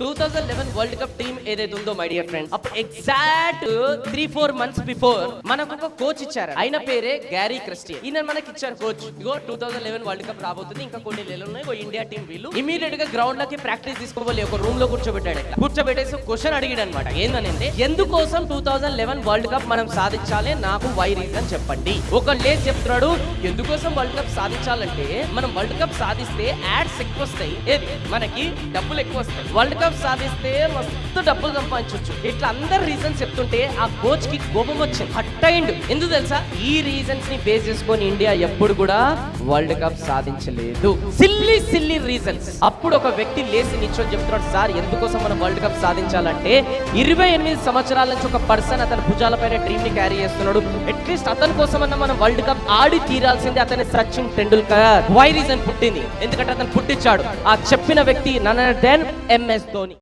2011 world cup team ఏదైతే ఉందో my dear friends, అప్పుడు ఎగ్జాక్ట్ 3-4 మంత్స్ బిఫోర్ మనకు ఒక కోచ్ ఇచ్చారు. ఆయన పేరే గ్యారీ క్రిస్టియన్. ఈయన మనకి ఇచ్చారు కోచ్. ఇగో 2011 వరల్డ్ కప్ రాబోతుంది, ఇంకా కొన్ని నెలలు ఉన్నాయి. ఇండియా టీం వీళ్ళు ఇమీడియట్ గా గ్రౌండ్ లోకి ప్రాక్టీస్ తీసుకోవాలి. ఒక రూమ్ లో కూర్చోబెట్టాడు. కూర్చోబెట్టేసి క్వశ్చన్ అడిగాడు అనమాట. ఏంటంటే ఎందుకోసం 2011 వరల్డ్ కప్ మనం సాధించాలి, నాకు వై రీజన్ చెప్పండి. ఒక లేజ్ చెప్తున్నాడు, ఎందుకోసం వరల్డ్ కప్ సాధించాలంటే మనం వరల్డ్ కప్ సాధిస్తే యాడ్స్ ఎక్కువ వస్తాయి, ఏది మనకి డబ్బులు ఎక్కువ వస్తాయి, వరల్డ్ కప్ సాధిస్తే మస్తు డబ్బులు సంపాదించవచ్చు. ఇట్లా అందరు రీజన్స్ చెప్తుంటే ఆ కోచ్ కి కోపం వచ్చింది, హట్ అయిండు. ఎందుకు తెలుసా? ఈ రీజన్స్ ని బేస్ చేసుకొని ఇండియా ఎప్పుడు కూడా వరల్డ్ కప్ సాధించలేదు. Silly reasons. అప్పుడు ఒక వ్యక్తి లేసి నిల్చొని చెప్తున్నాడు, సార్ ఎందుకోసం మనం వరల్డ్ కప్ సాధించాలంటే 28 సంవత్సరాల నుంచి ఒక పర్సన్ అతని భుజాలపైన డ్రీమ్ ని క్యారీ చేస్తున్నాడు. అట్లీస్ట్ అతని కోసమన్నా మనం వరల్డ్ కప్ ఆడి తీరాల్సిందే. అతని సచిన్ టెండూల్కర్. వై రీజన్ పుట్టింది, ఎందుకంటే అతను పుట్టించాడు. ఆ చెప్పిన వ్యక్తి నన్ అదర్ దెన్ MS